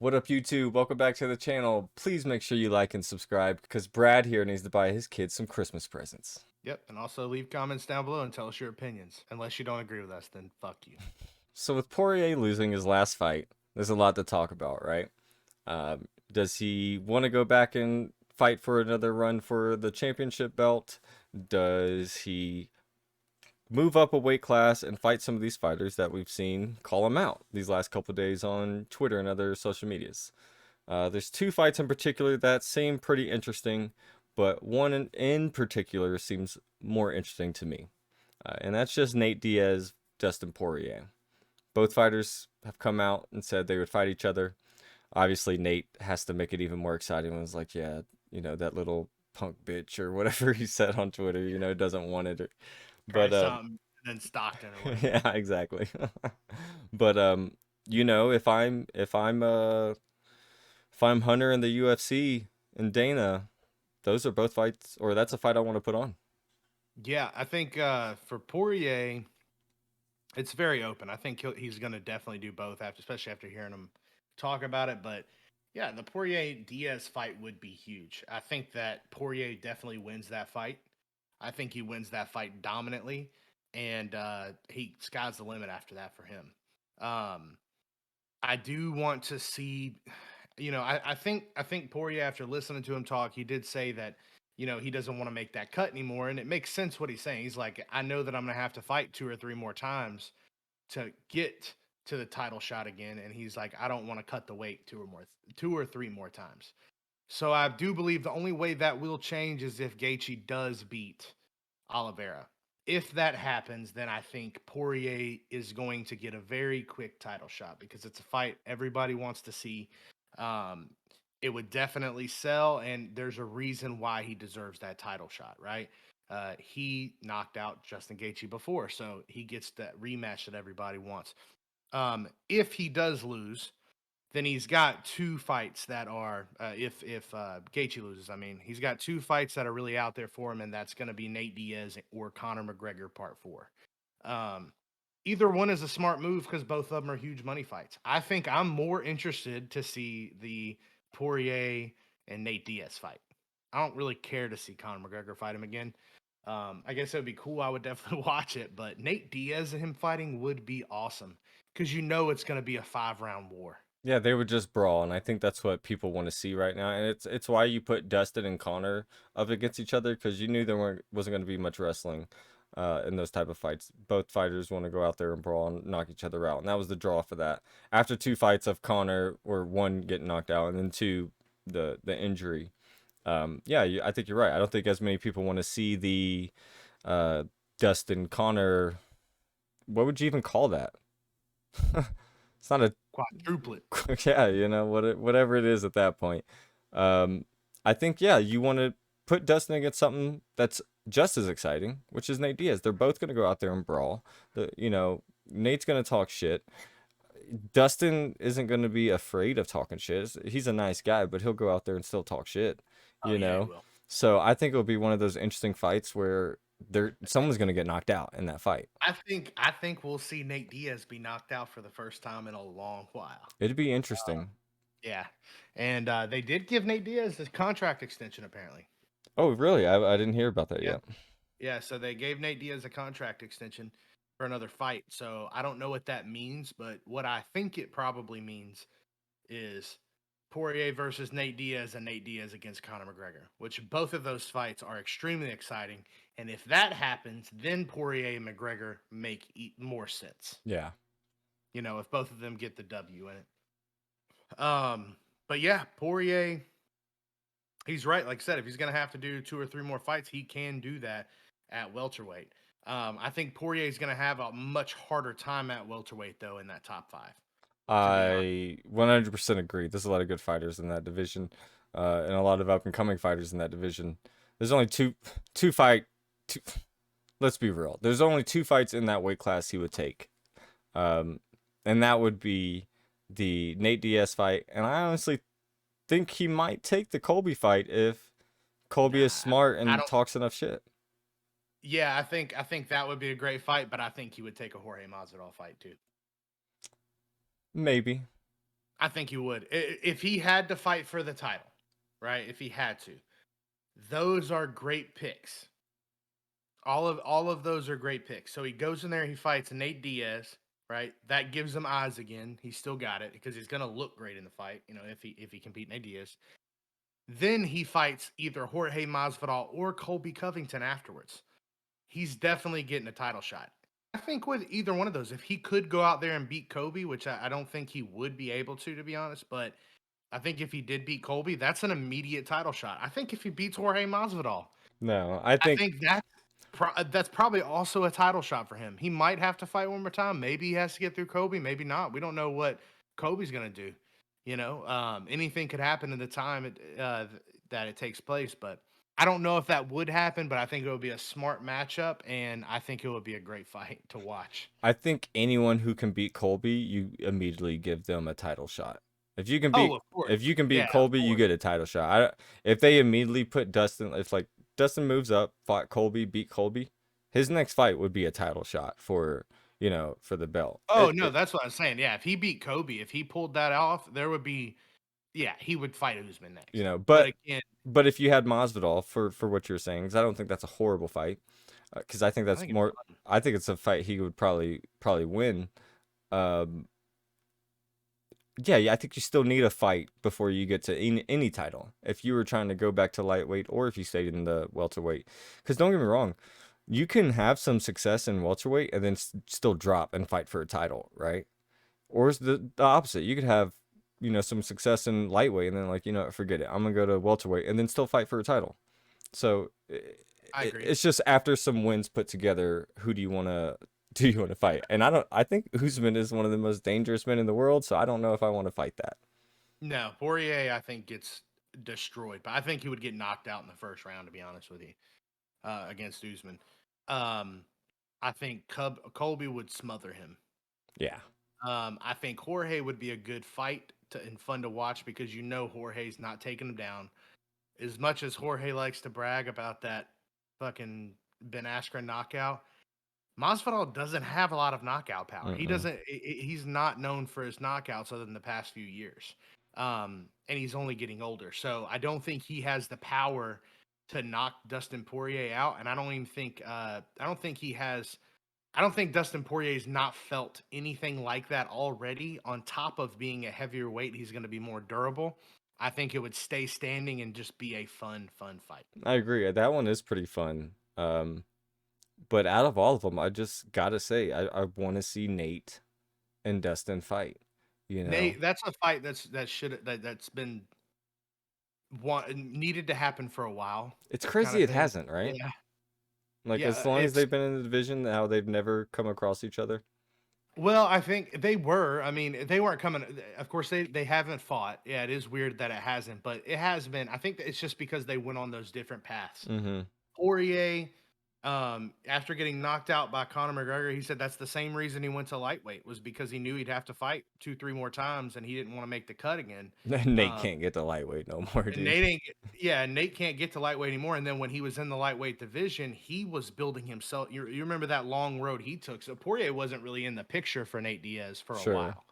What up, YouTube? Welcome back to the channel. Please make sure you like and subscribe because Brad here needs to buy his kids some Christmas presents. Yep, and also leave comments down below and tell us your opinions. Unless you don't agree with us, then fuck you. So, with Poirier losing his last fight, there's a lot to talk about, right? Does he want to go back and fight for another run for the championship belt? Does he move up a weight class and fight some of these fighters that we've seen call him out these last couple days on Twitter and other social medias? There's two fights in particular that seem pretty interesting, but one in particular seems more interesting to me. And that's just Nate Diaz, Dustin Poirier. Both fighters have come out and said they would fight each other. Obviously, Nate has to make it even more exciting when it's like, yeah, that little punk bitch or whatever he said on Twitter, doesn't want it. Try But something, and then Stockton or whatever. yeah, exactly. But if I'm Hunter in the UFC and Dana, those are both fights, or that's a fight I want to put on. Yeah, I think for Poirier, it's very open. I think he's going to definitely do both, especially after hearing him talk about it. But yeah, the Poirier Diaz fight would be huge. I think that Poirier definitely wins that fight. I think he wins that fight dominantly, and he sky's the limit after that for him. Um, I do want to see, I think Poirier, after listening to him talk, he did say that, he doesn't want to make that cut anymore. And it makes sense what he's saying. He's like, I know that I'm gonna have to fight two or three more times to get to the title shot again. And he's like, I don't want to cut the weight two or three more times. So I do believe the only way that will change is if Gaethje does beat Oliveira. If that happens, then I think Poirier is going to get a very quick title shot because it's a fight everybody wants to see. Um, it would definitely sell, and there's a reason why he deserves that title shot, right? He knocked out Justin Gaethje before, so he gets that rematch that everybody wants. If he does lose, then he's got two fights that are if Gaethje loses, I mean, he's got two fights that are really out there for him, and that's going to be Nate Diaz or Conor McGregor Part 4. Um, Either one is a smart move because both of them are huge money fights. I think I'm more interested to see the Poirier and Nate Diaz fight. I don't really care to see Conor McGregor fight him again. I guess it would be cool. I would definitely watch it, but Nate Diaz and him fighting would be awesome because it's going to be a 5-round war. Yeah, they would just brawl, and I think that's what people want to see right now. And it's why you put Dustin and Connor up against each other because you knew wasn't going to be much wrestling in those type of fights. Both fighters want to go out there and brawl and knock each other out, and that was the draw for that. After two fights of Connor, or one getting knocked out, and then two the injury. Yeah, I think you're right. I don't think as many people want to see the uh, Dustin Connor. What would you even call that? It's not a Quadruplet. yeah, whatever it is at that point. Um, I think yeah, you want to put Dustin against something that's just as exciting, which is Nate Diaz. They're both going to go out there and brawl. Nate's going to talk shit. Dustin isn't going to be afraid of talking shit. He's a nice guy, but he'll go out there and still talk shit, Oh you yeah, he know. will. So I think it'll be one of those interesting fights where someone's going to get knocked out in that fight. I think we'll see Nate Diaz be knocked out for the first time in a long while. It'd be interesting. Yeah, and they did give Nate Diaz a contract extension apparently. Oh, really? I didn't hear about that Yeah, yet. yeah. So they gave Nate Diaz a contract extension for another fight. So I don't know what that means, but what I think it probably means is Poirier versus Nate Diaz and Nate Diaz against Conor McGregor, which both of those fights are extremely exciting. And if that happens, then Poirier and McGregor make more sense. Yeah. If both of them get the W in it. But yeah, Poirier, he's right. Like I said, if he's gonna have to do two or three more fights, he can do that at welterweight. I think Poirier is gonna have a much harder time at welterweight though in that top five. To be honest. I 100% agree. There's a lot of good fighters in that division, and a lot of up and coming fighters in that division. There's only two fight. Two, let's be real. There's only two fights in that weight class he would take, um, and that would be the Nate Diaz fight. And I honestly think he might take the Colby fight if Colby is Nah, smart I and don't. talks enough shit. Yeah, I think that would be a great fight, but I think he would take a Jorge Masvidal fight too. Maybe. I think he would. If he had to fight for the title, right? If he had to, those are great picks. All of those are great picks. So he goes in there, he fights Nate Diaz, right? That gives him eyes again. He's still got it because he's gonna look great in the fight, if he can beat Nate Diaz. Then he fights either Jorge Masvidal or Colby Covington afterwards. He's definitely getting a title shot. I think with either one of those, if he could go out there and beat Kobe, which I don't think he would be able to be honest, but I think if he did beat Colby, that's an immediate title shot. I think if he beats Jorge Masvidal, No, I I think think that's probably also a title shot for him. He might have to fight one more time. Maybe he has to get through Kobe. Maybe not. We don't know what Kobe's gonna do. Anything could happen in the time that it takes place. But I don't know if that would happen. But I think it would be a smart matchup, and I think it would be a great fight to watch. I think anyone who can beat Colby, you immediately give them a title shot. If you can Oh, beat of course. if you can beat Yeah, of Colby, you course. get a title shot. If they immediately put Dustin, if like Dustin moves up, fought Colby, beat Colby, his next fight would be a title shot for for the belt. Oh no, that's what I was saying. Yeah, if he beat Kobe, if he pulled that off, there would be. Yeah, he would fight Usman next. But But again, if you had Masvidal for what you're saying, because I don't think that's a horrible fight, because I think I that's think it's more. fun. I think it's a fight he would probably win. Um, yeah, I think you still need a fight before you get to any title. If you were trying to go back to lightweight, or if you stayed in the welterweight, because don't get me wrong, you can have some success in welterweight and then still drop and fight for a title, right? Or it's the opposite. You could have some success in lightweight and then like forget it. I'm gonna go to welterweight and then still fight for a title. So I agree. it's just after some wins put together, who do you want to fight? And I think Usman is one of the most dangerous men in the world, so I don't know if I want to fight that. No, Poirier, I think gets destroyed, but I think he would get knocked out in the first round. To be honest with you, against Usman, um, I think Colby would smother him. Yeah. I think Jorge would be a good fight and fun to watch because Jorge's not taking him down. As much as Jorge likes to brag about that fucking Ben Askren knockout, Masvidal doesn't have a lot of knockout power. He Mm-mm. doesn't. He's not known for his knockouts other than the past few years, and he's only getting older. So I don't think he has the power to knock Dustin Poirier out. And I don't even think. I don't think he has. I don't think Dustin Poirier's not felt anything like that already. On top of being a heavier weight, he's going to be more durable. I think it would stay standing and just be a fun fight. I agree. That one is pretty fun. But out of all of them, I just gotta say, I want to see Nate and Dustin fight. You know, Nate, that's a fight that's been needed to happen for a while, it's kind crazy of it thing. hasn't, right? Yeah, Like as yeah. long as It's they've been in the division, how they've never come across each other. well, I think they were. I mean, they weren't coming. Of course, they haven't fought. Yeah, it is weird that it hasn't, but it has been. I think that it's just because they went on those different paths. Mm-hmm. Poirier, after getting knocked out by Conor McGregor, he said that's the same reason he went to lightweight was because he knew he'd have to fight 2, 3 more times, and he didn't want to make the cut again. Nate Um, can't get to lightweight no more, And dude. Nate ain't yeah, Nate can't get to lightweight anymore, and then when he was in the lightweight division, he was building himself you remember that long road he took, so Poirier wasn't really in the picture for Nate Diaz for a Sure. while.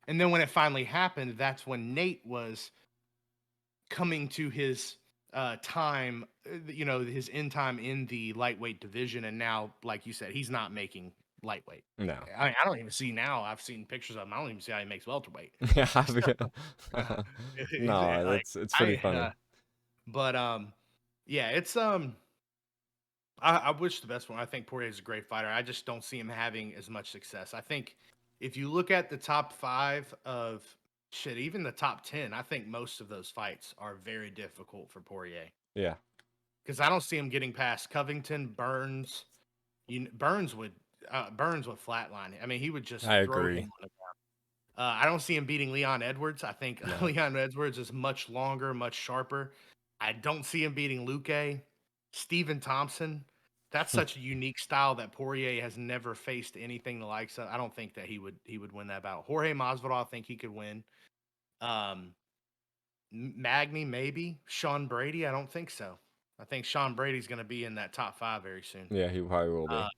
And then when it finally happened, that's when Nate was coming to his, time, his end time in the lightweight division, and now, like you said, he's not making lightweight. No. I don't even see now, I've seen pictures of him, I don't even see how he makes welterweight. Yeah. So, No, like, it's pretty I, funny. but, yeah, it's I wish the best for him. I think Poirier is a great fighter. I just don't see him having as much success. I think if you look at the top five of shit, even the top 10, I think most of those fights are very difficult for Poirier Yeah, because I don't see him getting past Covington, Burns. Burns would flatline it. I mean, he would just I throw him agree. on the I don't see him beating Leon Edwards. I think No. Leon Edwards is much longer, much sharper. I don't see him beating Luque. Stephen Thompson. That's such a unique style that Poirier has never faced anything the likes of. I don't think that he would win that battle. Jorge Masvidal, I think he could win. Um, Magny, maybe. Sean Brady, I don't think so. I think Sean Brady's going to be in that top five very soon. Yeah, he probably will Uh, be.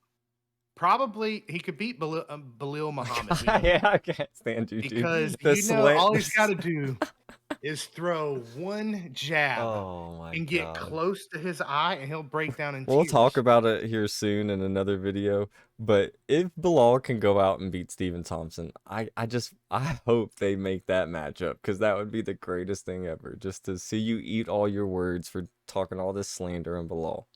Probably he could beat Belil Muhammad. We don't Yeah, know I can't stand you, dude. because The all slant. he's got to do is throw one jab Oh my and get god. close to his eye, and he'll break down in We'll talk tears. about it here soon in another video. But if Bilal can go out and beat Stephen Thompson, I hope they make that matchup because that would be the greatest thing ever. Just to see you eat all your words for talking all this slander on Bilal.